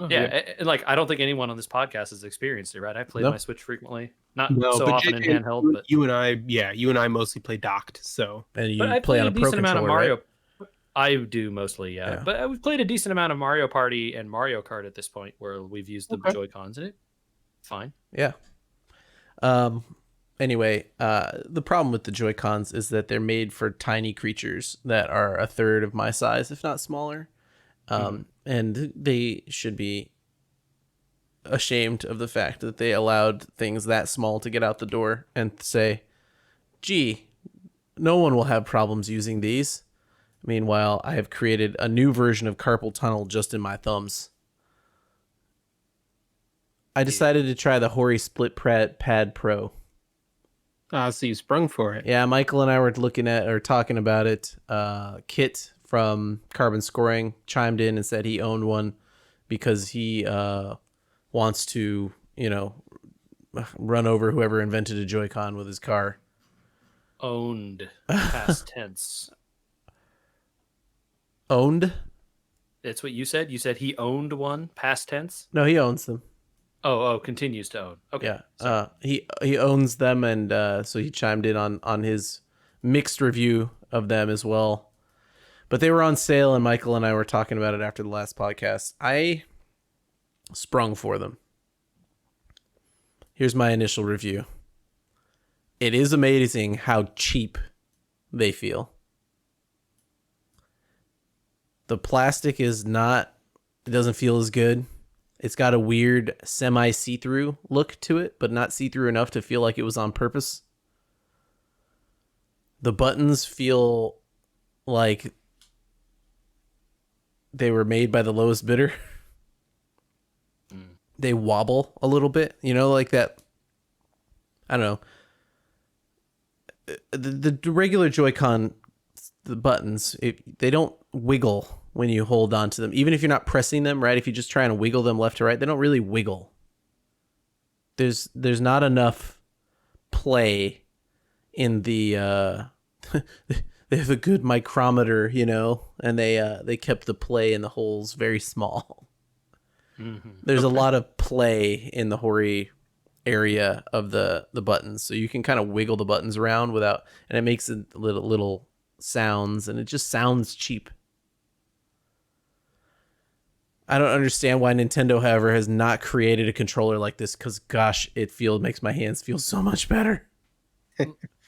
Yeah, like I don't think anyone on this podcast has experienced it, right? I play my Switch frequently, not so often in handheld, but you and I mostly play docked. So and you play on a Pro controller, Mario. Right? I do mostly, yeah. But we've played a decent amount of Mario Party and Mario Kart at this point, where we've used the Joy-Cons in it. Fine. Yeah. Anyway, the problem with the Joy-Cons is that they're made for tiny creatures that are a third of my size, if not smaller. And they should be ashamed of the fact that they allowed things that small to get out the door and say, gee, no one will have problems using these. Meanwhile, I have created a new version of carpal tunnel just in my thumbs. I decided to try the Hori Split Pad Pro. So you sprung for it. Yeah, Michael and I were talking about it. Kit from Carbon Scoring chimed in and said he owned one because he wants to, run over whoever invented a Joy-Con with his car. Owned, past tense. Owned? That's what you said? You said he owned one, past tense? No, he owns them. Oh, continues to own. Okay. Yeah. He owns them, and so he chimed in on his mixed review of them as well. But they were on sale, and Michael and I were talking about it after the last podcast. I sprung for them. Here's my initial review. It is amazing how cheap they feel. The plastic is not, it doesn't feel as good. It's got a weird semi-see-through look to it, but not see-through enough to feel like it was on purpose. The buttons feel like they were made by the lowest bidder. They wobble a little bit, like that. I don't know. The regular Joy-Con, the buttons, they don't wiggle when you hold on to them. Even if you're not pressing them, right? If you just try and wiggle them left to right, they don't really wiggle. There's not enough play in the they have a good micrometer, and they kept the play in the holes very small. Mm-hmm. There's a lot of play in the Hori area of the buttons, so you can kind of wiggle the buttons around without, and it makes it little sounds, and it just sounds cheap. I don't understand why Nintendo, however, has not created a controller like this, because gosh, makes my hands feel so much better.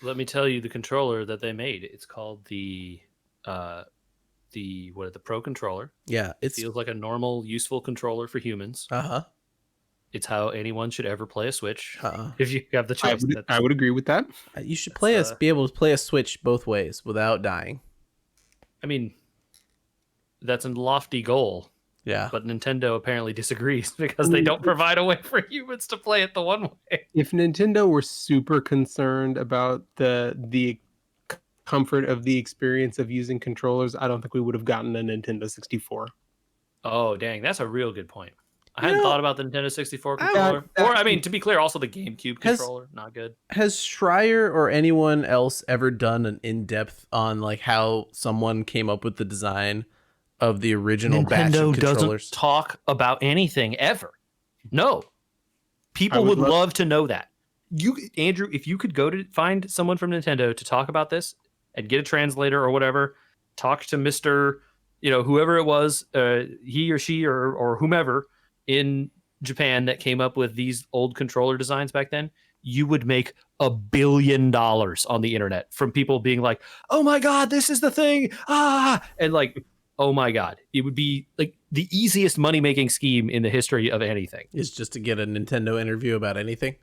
Let me tell you the controller that they made. It's called the Pro controller. Yeah, it feels like a normal, useful controller for humans. It's how anyone should ever play a Switch. If you have the choice. I would agree with that. You should be able to play a Switch both ways without dying. I mean, that's a lofty goal. Yeah. But Nintendo apparently disagrees because they don't provide a way for humans to play it the one way. If Nintendo were super concerned about the comfort of the experience of using controllers, I don't think we would have gotten a Nintendo 64. Oh, dang. That's a real good point. I hadn't thought about the Nintendo 64 controller. To be clear, also the GameCube controller. Not good. Has Schreier or anyone else ever done an in-depth on like how someone came up with the design of the original batch of controllers? Nintendo doesn't talk about anything ever. No. People would love to know that. Andrew, if you could go to find someone from Nintendo to talk about this and get a translator or whatever, talk to Mr. Whoever it was, he or she or whomever in Japan that came up with these old controller designs back then, you would make $1 billion on the internet from people being like, oh my God, this is the thing. And like, oh my God, it would be like the easiest money-making scheme in the history of anything. Is just to get a Nintendo interview about anything?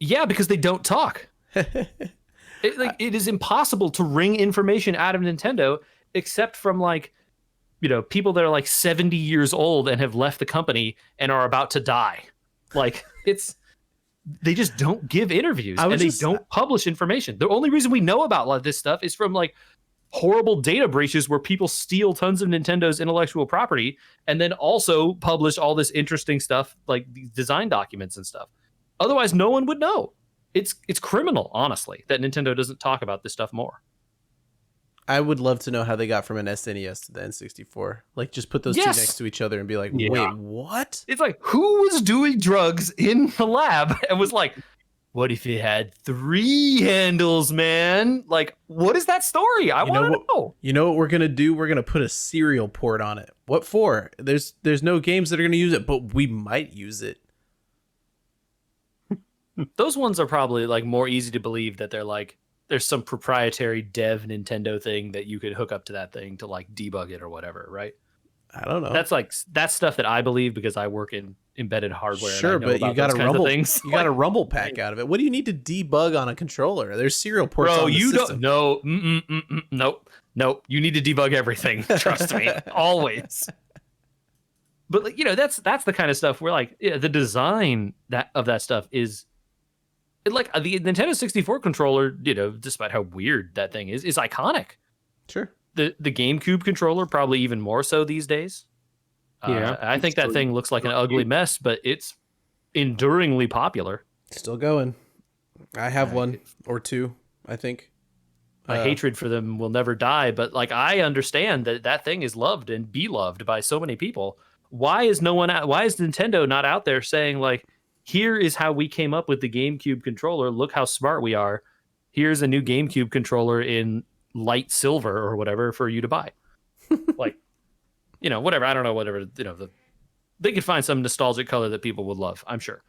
Yeah, because they don't talk. It is impossible to wring information out of Nintendo except from like, people that are like 70 years old and have left the company and are about to die. Like they just don't give interviews and they don't publish information. The only reason we know about a lot of this stuff is from like horrible data breaches where people steal tons of Nintendo's intellectual property and then also publish all this interesting stuff like these design documents and stuff. Otherwise, no one would know. It's criminal, honestly, that Nintendo doesn't talk about this stuff more. I would love to know how they got from an SNES to the N64. Like, just put those two next to each other and be like, wait, what? It's like, who was doing drugs in the lab and was like, what if it had 3 handles, man? Like, what is that story? I want to know. You know what we're going to do? We're going to put a serial port on it. What for? There's no games that are going to use it, but we might use it. Those ones are probably like more easy to believe that they're like, there's some proprietary dev Nintendo thing that you could hook up to that thing to like debug it or whatever, right? I don't know. That's stuff that I believe because I work in embedded hardware. Sure, and I know but you about got those a kinds of rumble. things. You got a rumble pack out of it. What do you need to debug on a controller? There's serial ports Bro, on the you system. don't. No, nope. You need to debug everything. Trust me, always. But like, that's the kind of stuff where like the design of that stuff is like the Nintendo 64 controller. Despite how weird that thing is iconic. Sure. The GameCube controller probably even more so these days. Yeah, I think that thing looks like an ugly mess, but it's enduringly popular. Still going. I have one or two, I think. My hatred for them will never die, but like I understand that thing is loved and beloved by so many people. Why is Nintendo not out there saying like, here is how we came up with the GameCube controller. Look how smart we are. Here's a new GameCube controller in light silver or whatever for you to buy. Like, whatever. I don't know, whatever, they could find some nostalgic color that people would love, I'm sure.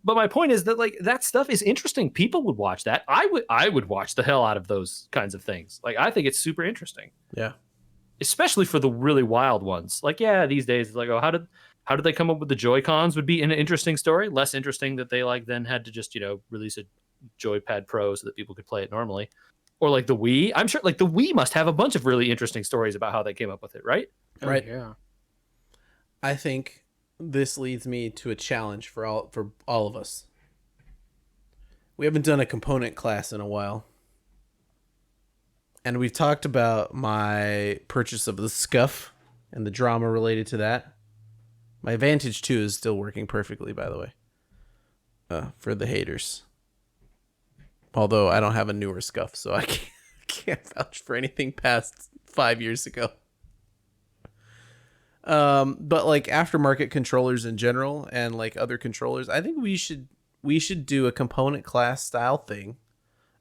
But my point is that like that stuff is interesting. People would watch that. I would watch the hell out of those kinds of things. Like I think it's super interesting. Yeah. Especially for the really wild ones. Like, yeah, these days it's like, oh, how did they come up with the Joy-Cons would be an interesting story. Less interesting that they like then had to just, release a Joypad Pro so that people could play it normally. Or like the Wii. I'm sure like the Wii must have a bunch of really interesting stories about how they came up with it, right? Right. Oh, yeah. I think this leads me to a challenge for all of us. We haven't done a component class in a while. And we've talked about my purchase of the Scuff and the drama related to that. My Vantage 2 is still working perfectly, by the way. For the haters. Although I don't have a newer Scuff, so I can't vouch for anything past 5 years ago. But like aftermarket controllers in general and like other controllers, I think we should do a component class style thing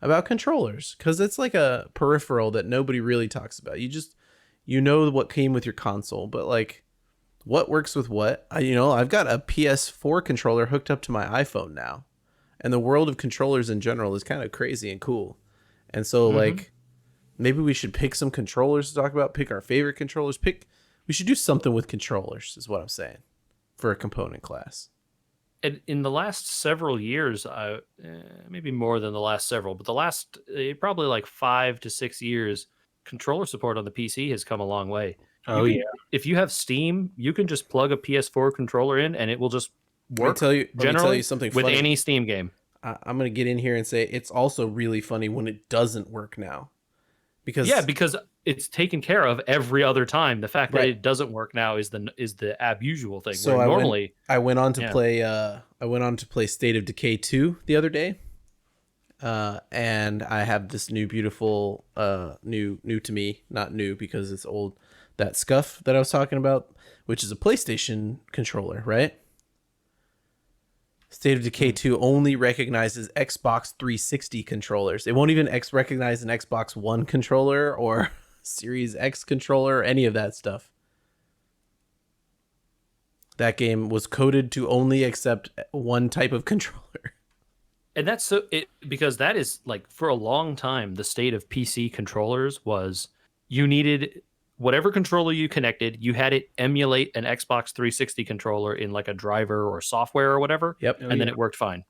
about controllers, because it's like a peripheral that nobody really talks about. You know what came with your console, but like what works with what? I've got a PS4 controller hooked up to my iPhone now, and the world of controllers in general is kind of crazy and cool. And so like maybe we should pick some controllers to talk about, pick our favorite controllers, we should do something with controllers is what I'm saying for a component class. And in the last several years, maybe more than the last several, but the last probably like 5 to 6 years, controller support on the PC has come a long way. Yeah. If you have Steam, you can just plug a PS4 controller in and it will just work. Let me tell you something with funny. any Steam game. I'm going to get in here and say it's also really funny when it doesn't work now. Because it's taken care of every other time. The fact that it doesn't work now is the usual thing. So I went on to play State of Decay 2 the other day. And I have this new beautiful new to me, not new because it's old, that Scuff that I was talking about, which is a PlayStation controller, right? State of Decay 2 only recognizes Xbox 360 controllers. It won't even recognize an Xbox One controller or Series X controller or any of that stuff. That game was coded to only accept one type of controller. And that's because that is like for a long time, the state of PC controllers was you needed whatever controller you connected, you had it emulate an Xbox 360 controller in like a driver or software or whatever. Yep. And then it worked fine.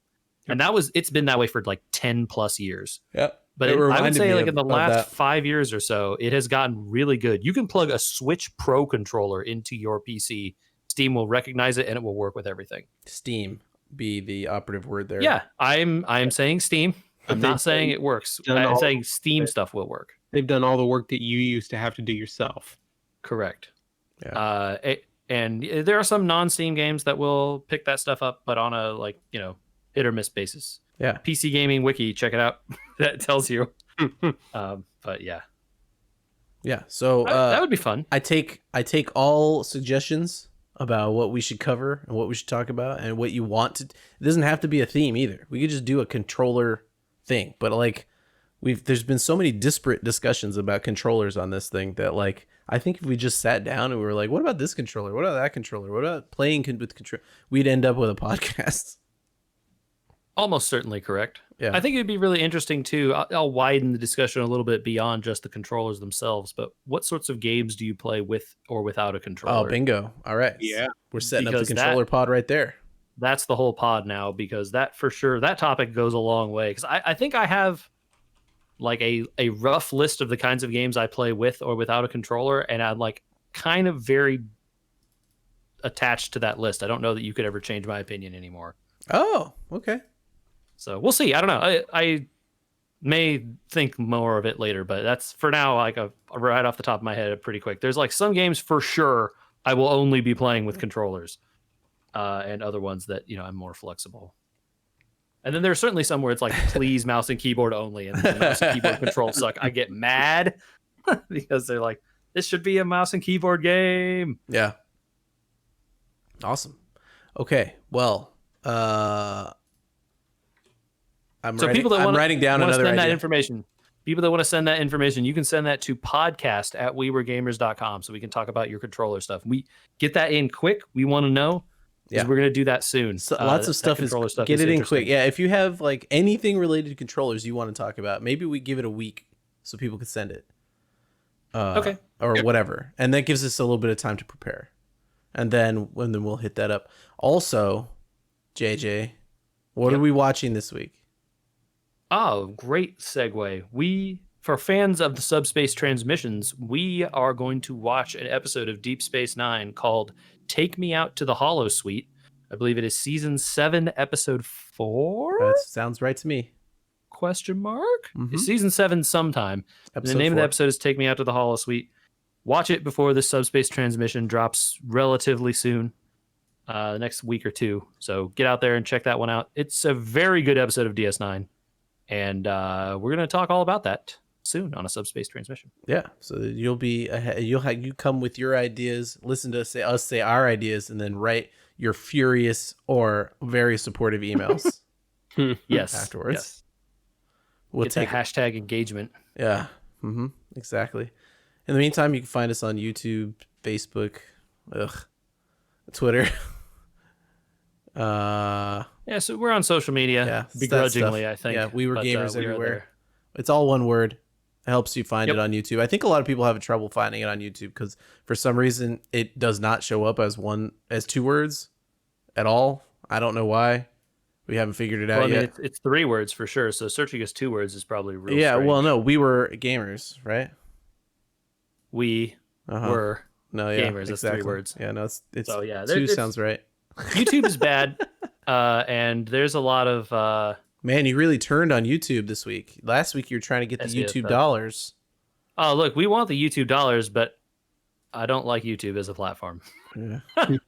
Yep. And it's been that way for like 10 plus years. Yep. But I would say like in the last 5 years or so, it has gotten really good. You can plug a Switch Pro controller into your PC. Steam will recognize it and it will work with everything. Steam be the operative word there. Yeah, I'm saying Steam. I'm not saying it works. I'm saying Steam stuff will work. They've done all the work that you used to have to do yourself. Correct. Yeah. And there are some non-Steam games that will pick that stuff up, but on a hit or miss basis. Yeah. PC Gaming Wiki, check it out. That tells you. But yeah. Yeah. So that would be fun. I take all suggestions about what we should cover and what we should talk about and what you want to. It doesn't have to be a theme either. We could just do a controller thing, but like there's been so many disparate discussions about controllers on this thing that like I think if we just sat down and we were like, what about this controller? What about that controller? What about playing with control? We'd end up with a podcast. Almost certainly correct. Yeah. I think it'd be really interesting too. I'll widen the discussion a little bit beyond just the controllers themselves, but what sorts of games do you play with or without a Oh, controller? bingo. All right. Yeah. We're setting up Because the controller pod right there. That's the whole pod now, because that for sure, that topic goes a long way. Because I think I have like a rough list of the kinds of games I play with or without a controller, and I'm like kind of very attached to that list. I don't know that you could ever change my opinion anymore. Oh, okay. So we'll see. I don't know. I may think more of it later, but that's for now, like right off the top of my head, pretty quick. There's like some games for sure I will only be playing with controllers, and other ones that, you know, I'm more flexible. And then there's certainly some where it's like, please mouse and keyboard only, and the mouse and keyboard controls suck. I get mad because they're like, this should be a mouse and keyboard game. Yeah. Awesome. Okay. Well, I'm writing down another send that idea. information. People that want to send that information, you can send that to podcast@wewergamers.com so we can talk about your controller stuff. We get that in quick. We want to know. Yeah. We're going to do that soon. So lots of stuff is get it in quick. Yeah, if you have like anything related to controllers you want to talk about, maybe we give it a week so people can send it. Okay. Or whatever. And that gives us a little bit of time to prepare. And then we'll hit that up. Also, JJ, what are we watching this week? Oh, great segue. For fans of the Subspace Transmissions, we are going to watch an episode of Deep Space Nine called Take Me Out to the Hollow Suite. I believe it is season 7, episode 4? That sounds right to me. Question mark? Mhm. It's season 7 sometime. The name of the episode is Take Me Out to the Hollow Suite. Watch it before the Subspace Transmission drops relatively soon, the next week or two. So get out there and check that one out. It's a very good episode of DS9. And we're going to talk all about that soon on a Subspace Transmission. Yeah, so you'll be you come with your ideas, listen to us say our ideas, and then write your furious or very supportive emails. Yes. Afterwards, yes. We'll Get take that hashtag engagement. Yeah. Exactly. In the meantime, you can find us on YouTube, Facebook, Twitter. Yeah, so we're on social media. Yeah, begrudgingly, I think. Yeah, we were gamers we are everywhere. there. It's all one word. It helps you find it on YouTube. I think a lot of people have trouble finding it on YouTube because for some reason it does not show up as two words at all. I don't know why. We haven't figured it out yet. It's 3 words for sure. So searching as 2 words is probably real. Yeah, strange. well, no, we were gamers, right? We were gamers. That's 3 words. Yeah, no, it's So, yeah, 2 sounds right. YouTube is bad, and there's a lot of. Man, you really turned on YouTube this week. Last week you were trying to get the YouTube dollars. Oh, look, we want the YouTube dollars, but I don't like YouTube as a platform. Yeah. I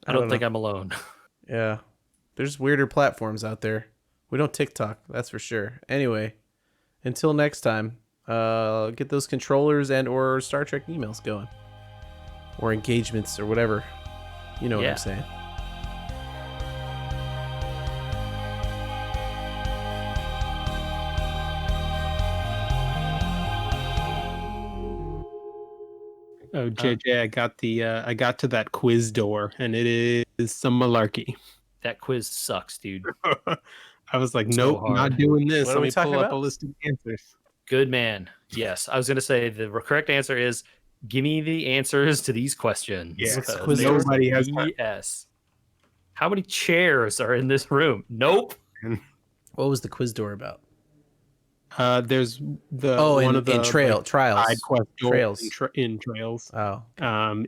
don't think I'm alone. Yeah. There's weirder platforms out there. We don't TikTok, that's for sure. Anyway, until next time, get those controllers and or Star Trek emails going. Or engagements or whatever. You know what I'm saying. Oh, JJ, I got to that quiz door, and it is some malarkey. That quiz sucks, dude. I was like, nope, not doing this. What Let are we me talking pull up about? a list of answers. Good man. Yes, I was going to say the correct answer is give me the answers to these questions. Yes, quiz nobody has time. Yes. How many chairs are in this room? Nope. What was the quiz door about? There's one of the trials. side quest Trails. in Trails. Oh.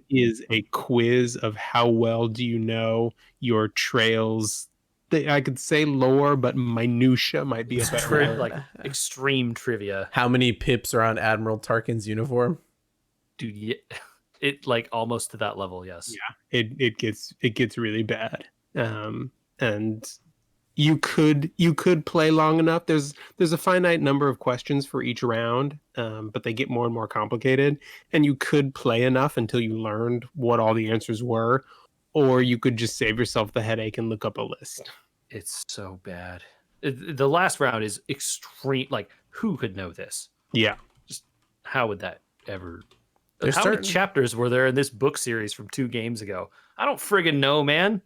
Is a quiz of how well do you know your Trails. I could say lore, but minutia might be a better word. Like extreme trivia. How many pips are on Admiral Tarkin's uniform? Dude, it like almost to that level, yes. Yeah, it gets really bad. And you could play long enough. There's a finite number of questions for each round, but they get more and more complicated. And you could play enough until you learned what all the answers were, or you could just save yourself the headache and look up a list. It's so bad. The last round is extreme. Like, who could know this? Yeah. Just how would that ever? There's How many chapters were there in this book series from 2 games ago? I don't friggin' know, man.